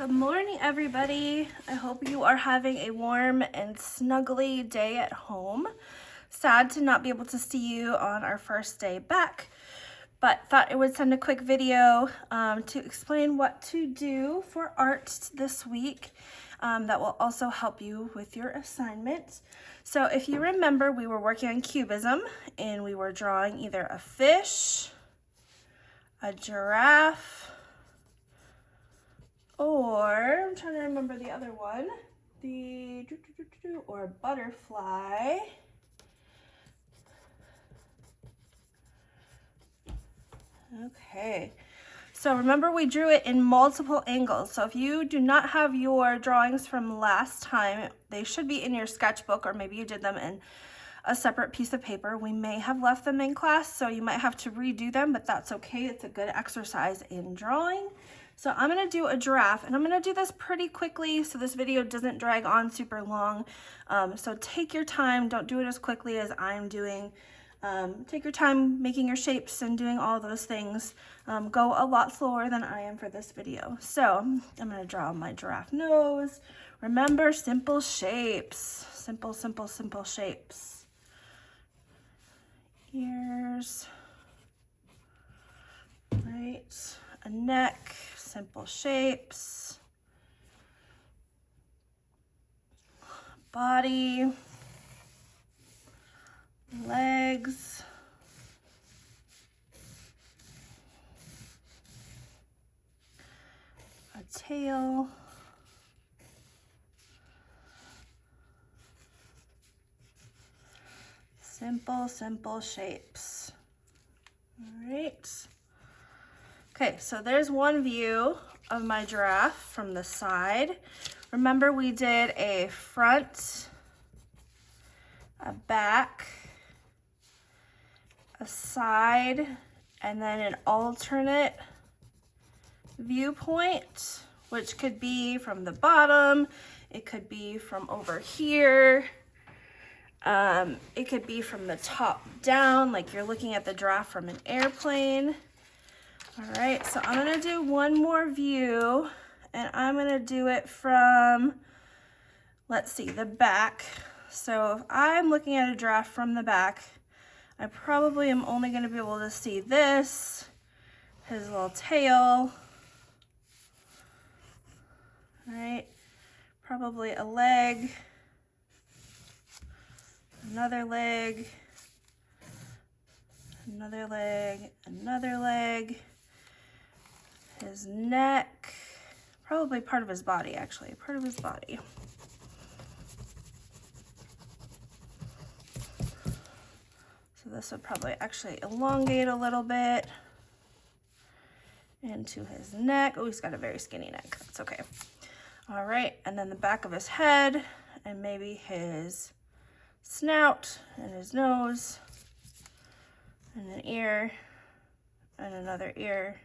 Good morning, everybody. I hope you are having a warm and snuggly day at home. Sad to not be able to see you on our first day back, but thought I would send a quick video to explain what to do for art this week that will also help you with your assignment. So if you remember, we were working on Cubism and we were drawing either a fish, a giraffe, or I'm trying to remember the other one, or a butterfly. Okay, so remember we drew it in multiple angles. So if you do not have your drawings from last time, they should be in your sketchbook, or maybe you did them in a separate piece of paper. We may have left them in class, so you might have to redo them, but that's okay. It's a good exercise in drawing. So I'm gonna do a giraffe, and I'm gonna do this pretty quickly so this video doesn't drag on super long. So take your time, don't do it as quickly as I'm doing. Take your time making your shapes and doing all those things. Go a lot slower than I am for this video. So I'm gonna draw my giraffe nose. Remember, simple shapes. Simple, simple, simple shapes. Ears. Right, a neck. Simple shapes, body, legs, a tail, simple, simple shapes. All right. Okay, so there's one view of my giraffe from the side. Remember, we did a front, a back, a side, and then an alternate viewpoint, which could be from the bottom, it could be from over here, it could be from the top down, like you're looking at the giraffe from an airplane. All right, so I'm gonna do one more view, and I'm gonna do it from, let's see, the back. So if I'm looking at a giraffe from the back, I probably am only gonna be able to see this, his little tail. All right, probably a leg, another leg, another leg, another leg. His neck, probably part of his body, actually, part of his body. So this would probably actually elongate a little bit into his neck. Oh, he's got a very skinny neck. That's okay. All right, and then the back of his head, and maybe his snout, and his nose, and an ear, and another ear.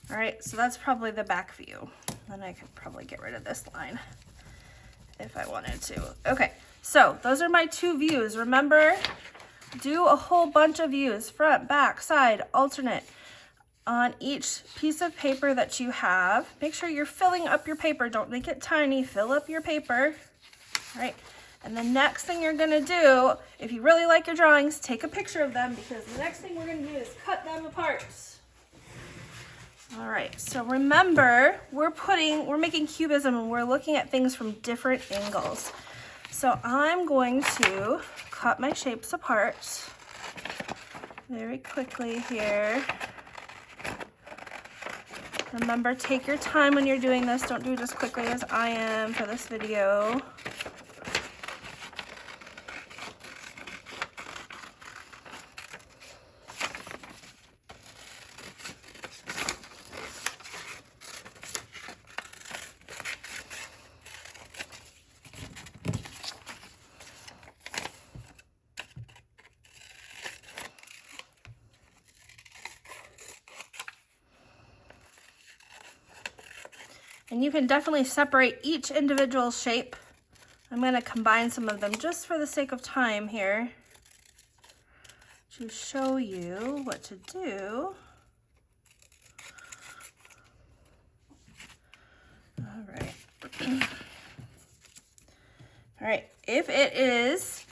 All right, so that's probably the back view. Then I could probably get rid of this line if I wanted to. Okay, so those are my two views. Remember, do a whole bunch of views, front, back, side, alternate, on each piece of paper that you have. Make sure you're filling up your paper. Don't make it tiny, fill up your paper. All right, and the next thing you're gonna do, if you really like your drawings, take a picture of them, because the next thing we're gonna do is cut them apart. All right, so remember, we're making cubism, and we're looking at things from different angles. So I'm going to cut my shapes apart very quickly here. Remember, take your time when you're doing this. Don't do it as quickly as I am for this video. And you can definitely separate each individual shape. I'm going to combine some of them just for the sake of time here to show you what to do. All right, if it is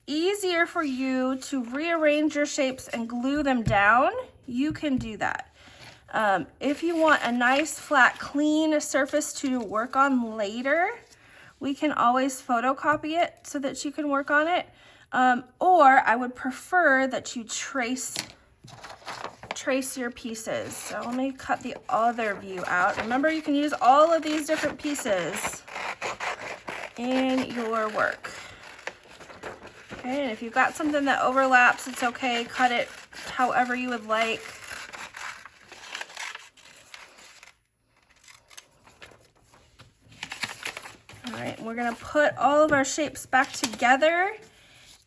easier for you to rearrange your shapes and glue them down, you can do that. If you want a nice, flat, clean surface to work on later, we can always photocopy it so that you can work on it. Or I would prefer that you trace your pieces. So let me cut the other view out. Remember, you can use all of these different pieces in your work. Okay, and if you've got something that overlaps, it's okay. Cut it however you would like. All right, we're gonna put all of our shapes back together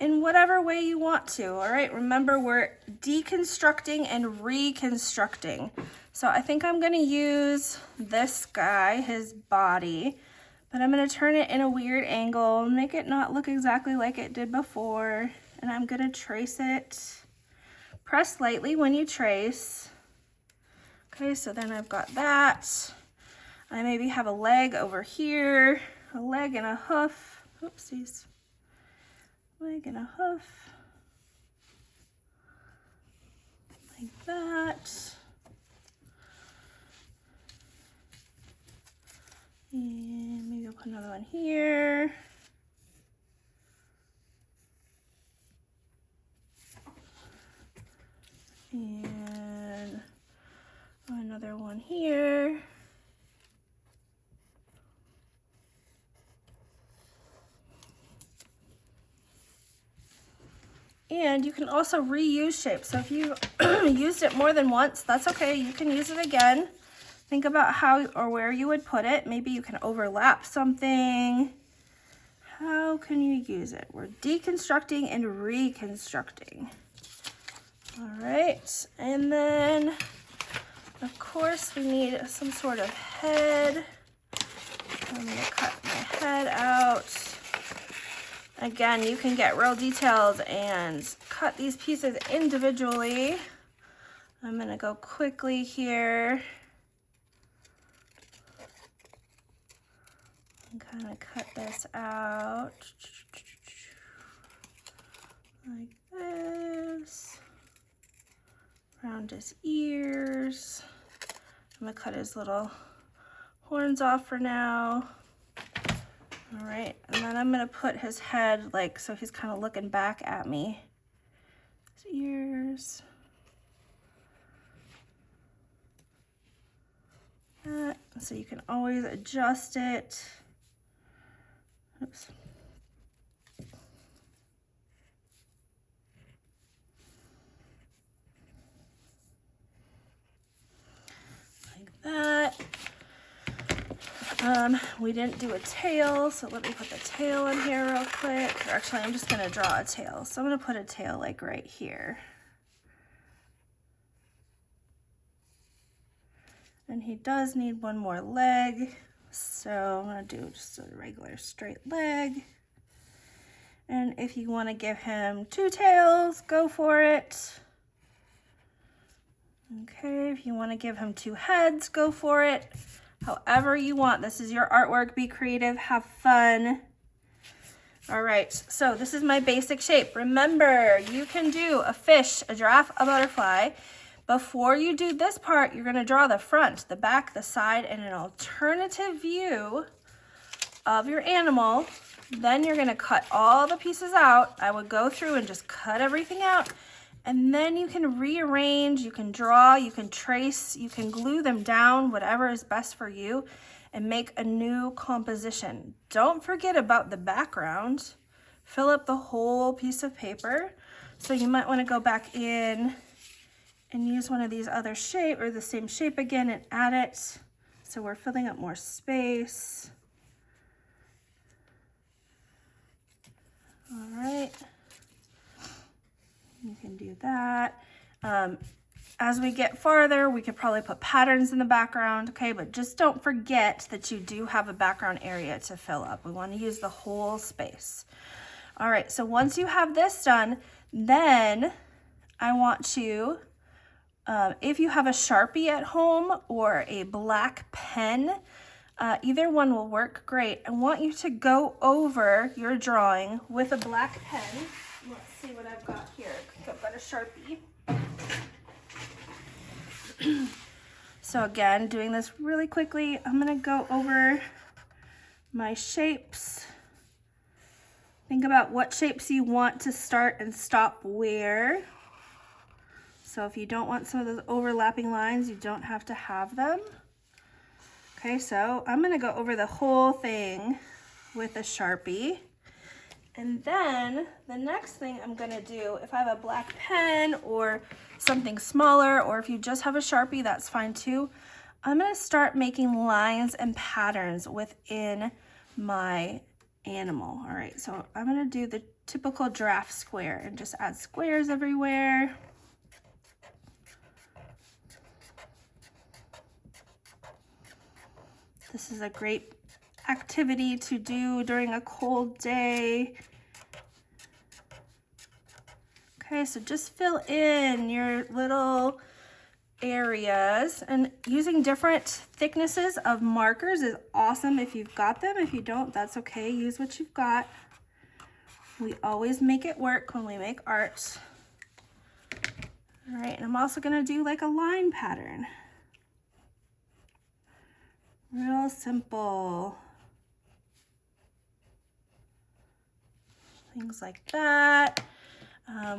in whatever way you want to. All right, remember, we're deconstructing and reconstructing. So I think I'm gonna use this guy, his body, but I'm gonna turn it in a weird angle, make it not look exactly like it did before, and I'm gonna trace it. Press lightly when you trace. Okay, so then I've got that. I maybe have a leg over here, a leg and a hoof. Oopsies. Leg and a hoof. Like that. And maybe I'll put another one here. And another one here. And you can also reuse shapes. So if you used it more than once, that's okay. You can use it again. Think about how or where you would put it. Maybe you can overlap something. How can you use it? We're deconstructing and reconstructing. All right, and then of course we need some sort of head. I'm gonna cut my head out. Again, you can get real detailed and cut these pieces individually. I'm gonna go quickly here and kind of cut this out like this. Around his ears. I'm gonna cut his little horns off for now. All right, and then I'm gonna put his head like so he's kind of looking back at me. His ears. That, so you can always adjust it. Oops. Like that. We didn't do a tail, so let me put the tail in here real quick. Or actually, I'm just gonna draw a tail. So I'm gonna put a tail like right here. And he does need one more leg. So I'm gonna do just a regular straight leg. And if you wanna give him 2 tails, go for it. Okay, if you wanna give him 2 heads, go for it. However you want. This is your artwork. Be creative, have fun. All right, so this is my basic shape. Remember, you can do a fish, a giraffe, a butterfly. Before you do this part, you're gonna draw the front, the back, the side, and an alternative view of your animal. Then you're gonna cut all the pieces out. I would go through and just cut everything out. And then you can rearrange, you can draw, you can trace, you can glue them down, whatever is best for you, and make a new composition. Don't forget about the background. Fill up the whole piece of paper. So you might want to go back in and use one of these other shape or the same shape again and add it. So we're filling up more space. All right. You can do that. As we get farther, we could probably put patterns in the background, okay? But just don't forget that you do have a background area to fill up. We want to use the whole space. All right, so once you have this done, then I want to, if you have a Sharpie at home or a black pen, Either one will work great. I want you to go over your drawing with a black pen. Let's see what I've got here. I've got a Sharpie. So again, doing this really quickly, I'm gonna go over my shapes. Think about what shapes you want to start and stop where. So if you don't want some of those overlapping lines, you don't have to have them. Okay, so I'm gonna go over the whole thing with a Sharpie. And then the next thing I'm gonna do, if I have a black pen or something smaller, or if you just have a Sharpie, that's fine too. I'm gonna start making lines and patterns within my animal. All right, so I'm gonna do the typical giraffe square and just add squares everywhere. This is a great activity to do during a cold day. Okay, so just fill in your little areas, and using different thicknesses of markers is awesome if you've got them. If you don't, that's okay. Use what you've got. We always make it work when we make art. All right, and I'm also gonna do like a line pattern. Real simple. Things like that.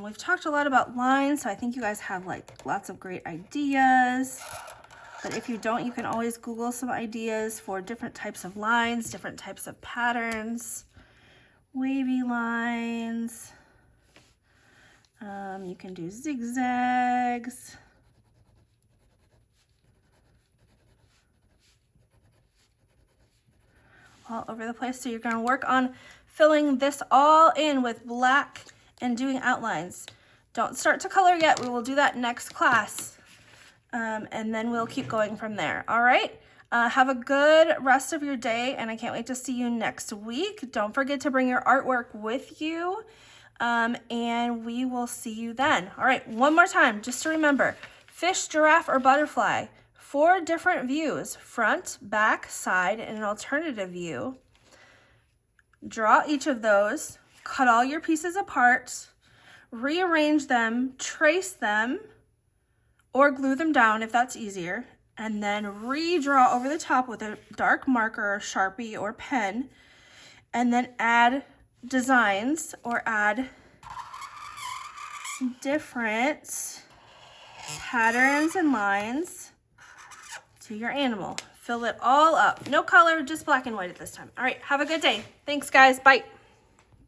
We've talked a lot about lines, so I think you guys have like lots of great ideas. But if you don't, you can always Google some ideas for different types of lines, different types of patterns, wavy lines. You can do zigzags. All over the place. So you're going to work on filling this all in with black and doing outlines. Don't start to color yet. We will do that next class. And then we'll keep going from there. All right. Have a good rest of your day, and I can't wait to see you next week. Don't forget to bring your artwork with you, and we will see you then. All right, one more time, just to remember, fish, giraffe, or butterfly, 4 different views: front, back, side, and an alternative view. Draw each of those, cut all your pieces apart, rearrange them, trace them, or glue them down if that's easier, and then redraw over the top with a dark marker or Sharpie or pen, and then add designs or add different patterns and lines to your animal. Fill it all up. No color, just black and white at this time. All right, have a good day. Thanks, guys. Bye.